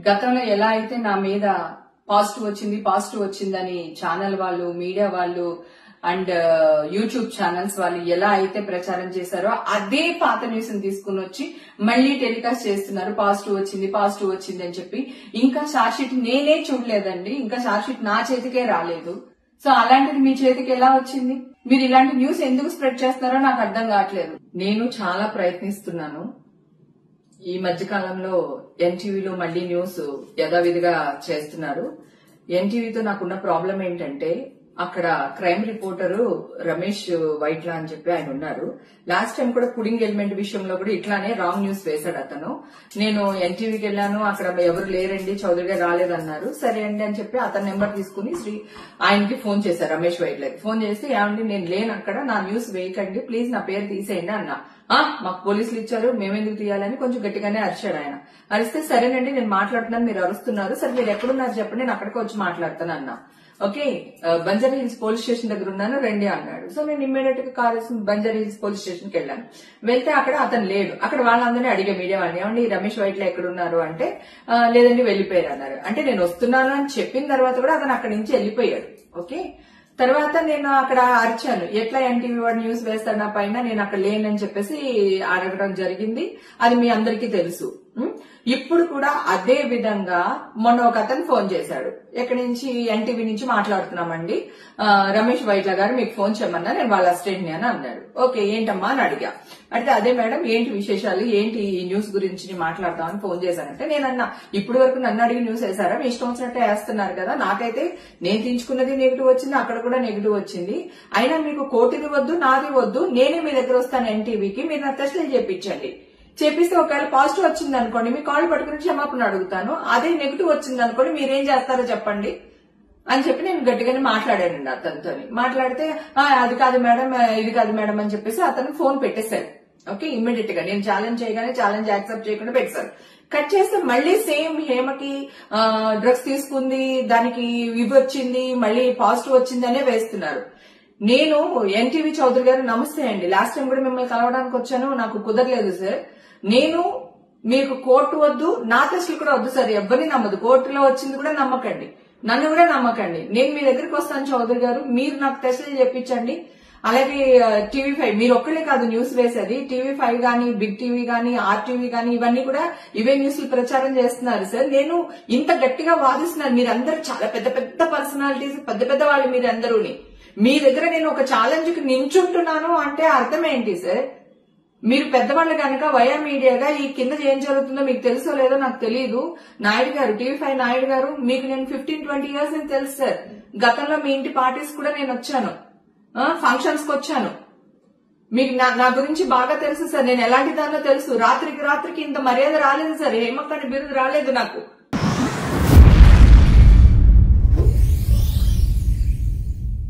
గతంలో ఎలా అయితే నా మీద పాజిటివ్ వచ్చిందని ఛానల్ వాళ్ళు, మీడియా వాళ్ళు అండ్ యూట్యూబ్ ఛానల్స్ వాళ్ళు ఎలా అయితే ప్రచారం చేశారో అదే పాత న్యూస్ ని తీసుకుని వచ్చి మళ్లీ టెలికాస్ట్ చేస్తున్నారు. పాజిటివ్ వచ్చింది అని చెప్పి. ఇంకా చార్జ్షీట్ నేనే చూడలేదండి. ఇంకా చార్జ్షీట్ నా చేతికే రాలేదు. సో అలాంటిది మీ చేతికి ఎలా వచ్చింది? మీరు ఇలాంటి న్యూస్ ఎందుకు స్ప్రెడ్ చేస్తున్నారో నాకు అర్థం కావట్లేదు. నేను చాలా ప్రయత్నిస్తున్నాను. ఈ మధ్య కాలంలో ఎన్టీవీలో మళ్లీ న్యూస్ యథావిధిగా చేస్తున్నారు. ఎన్టీవీతో నాకున్న ప్రాబ్లం ఏంటంటే అక్కడ క్రైమ్ రిపోర్టరు రమేష్ వైట్లా అని చెప్పి ఆయన ఉన్నారు. లాస్ట్ టైం కూడా పుడింగ్ ఎలిమెంట్ విషయంలో కూడా ఇట్లానే రాంగ్ న్యూస్ వేశాడు అతను. నేను ఎన్టీవీకి వెళ్ళాను, అక్కడ ఎవరు లేరండి, చౌదరి గారు రాలేదన్నారు. సరే అండి అని చెప్పి అతని నెంబర్ తీసుకుని ఆయనకి ఫోన్ చేశారు, రమేష్ వైట్లకి ఫోన్ చేసి, ఏమండి నేను లేను అక్కడ, నా న్యూస్ వేయకండి ప్లీజ్, నా పేరు తీసేయండి అన్నా. మాకు పోలీసులు ఇచ్చారు, మేమెందుకు తీయాలని కొంచెం గట్టిగానే అరిచాడు ఆయన. అరిస్తే సరేనండి నేను మాట్లాడుతున్నాను, మీరు అరుస్తున్నారు, సరే మీరు ఎక్కడున్నారు చెప్పండి, నేను అక్కడికి వచ్చి మాట్లాడతాను అన్నా. Okay, Banjara hills police station దగ్గర ఉన్నాను రండి అన్నాడు. సో నేను ఇమ్మీడియట్ గా కార్ వేసుకుని బంజారా హిల్స్ పోలీస్ స్టేషన్ కి వెళ్ళాను. వెళ్తే అక్కడ అతను లేడు. అక్కడ వాళ్ళందరినీ అడిగే మీడియా వాళ్ళని, ఏమండి రమేష్ వైట్ల ఎక్కడున్నారు అంటే, లేదండి వెళ్లిపోయారు అన్నారు. అంటే నేను వస్తున్నాను అని చెప్పిన తర్వాత కూడా అతను అక్కడి నుంచి వెళ్లిపోయాడు. ఓకే, తర్వాత నేను అక్కడ అరిచాను, ఎట్లా ఎన్టీవీ వాడు న్యూస్ వేస్తాడు నా పైన, నేను అక్కడ లేనని చెప్పేసి అడగడం జరిగింది. అది మీ అందరికీ తెలుసు. ఇప్పుడు కూడా అదే విధంగా మొన్న ఒక అతను ఫోన్ చేశాడు, ఎక్కడి నుంచి, ఎన్టీవీ నుంచి మాట్లాడుతున్నామండి, రమేష్ వైట్ల గారు మీకు ఫోన్ చేయమన్నా, నేను వాళ్ళ అసిస్టెంట్ ని అని అన్నాడు. ఓకే ఏంటమ్మా అని అడిగా. అంటే అదే మేడం ఏంటి విశేషాలు, ఏంటి ఈ న్యూస్ గురించి మాట్లాడదామని ఫోన్ చేశానంటే, నేనన్నా ఇప్పటి వరకు నన్ను అడిగి న్యూస్ వేశారా, మీ ఇష్టం వచ్చినట్టే వేస్తున్నారు కదా, నాకైతే నేను తీయించుకున్నది నెగిటివ్ వచ్చింది, అక్కడ కూడా నెగిటివ్ వచ్చింది, అయినా మీకు కోటిది వద్దు నాది వద్దు, నేనే మీ దగ్గర వస్తాను ఎన్టీవీకి, మీరు నా టెస్టులు చేయించండి, చేపిస్తే ఒకవేళ పాజిటివ్ వచ్చింది అనుకోండి మీ కాల్ పట్టుకుని క్షమాపణ అడుగుతాను, అదే నెగిటివ్ వచ్చింది అనుకోండి మీరేం చేస్తారో చెప్పండి అని చెప్పి నేను గట్టిగానే మాట్లాడానండి అతనితో. మాట్లాడితే అది కాదు మేడం, ఇది కాదు మేడం అని చెప్పేసి అతను ఫోన్ పెట్టేశాడు. ఓకే, ఇమ్మీడియట్ గా నేను ఛాలెంజ్ చేయగానే ఛాలెంజ్ యాక్సెప్ట్ చేయకుండా పెట్టేశారు. కట్ చేస్తే మళ్లీ సేమ్ హేమకి డ్రగ్స్ తీసుకుంది, దానికి ఇవి వచ్చింది, మళ్లీ పాజిటివ్ వచ్చింది అనే వేస్తున్నారు. నేను ఎన్టీవీ చౌదరి గారు నమస్తే అండి, లాస్ట్ టైం కూడా మిమ్మల్ని కలవడానికి వచ్చాను, నాకు కుదరలేదు సార్, నేను మీకు కోర్టు వద్దు, నా టెస్టులు కూడా వద్దు సార్, ఎవరిని నమ్మదు, కోర్టులో వచ్చింది కూడా నమ్మకండి, నన్ను కూడా నమ్మకండి, నేను మీ దగ్గరికి వస్తాను చౌదరి గారు, మీరు నాకు టెస్టులు చెప్పించండి. అలాగే టీవీ5 మీరు ఒక్కడే కాదు న్యూస్ వేసేది, టీవీ5 గానీ, బిగ్ టీవీ గానీ, ఆర్టీవీ గానీ, ఇవన్నీ కూడా ఇవే న్యూస్లు ప్రచారం చేస్తున్నారు సార్. నేను ఇంత గట్టిగా వాదిస్తున్నాను, మీరందరూ చాలా పెద్ద పెద్ద పర్సనాలిటీస్, పెద్ద పెద్ద వాళ్ళు మీరందరూని, మీ దగ్గర నేను ఒక ఛాలెంజ్ కి నించుంటున్నాను అంటే అర్థం ఏంటి సార్? మీరు పెద్దవాళ్ళు కనుక వయా మీడియాగా ఈ కింద ఏం జరుగుతుందో మీకు తెలుసో లేదో నాకు తెలియదు. నాయుడు గారు, టీవీ5 నాయుడు గారు, మీకు నేను 15-20 years అని తెలుసు సార్. గతంలో మీ ఇంటి పార్టీస్ కూడా నేను వచ్చాను, ఫంక్షన్స్ కి వచ్చాను, మీకు నా గురించి బాగా తెలుసు సార్, నేను ఎలాంటి దానిలో తెలుసు. రాత్రికి ఇంత మర్యాద రాలేదు సార్, హేమక్కని బిరుదు రాలేదు నాకు.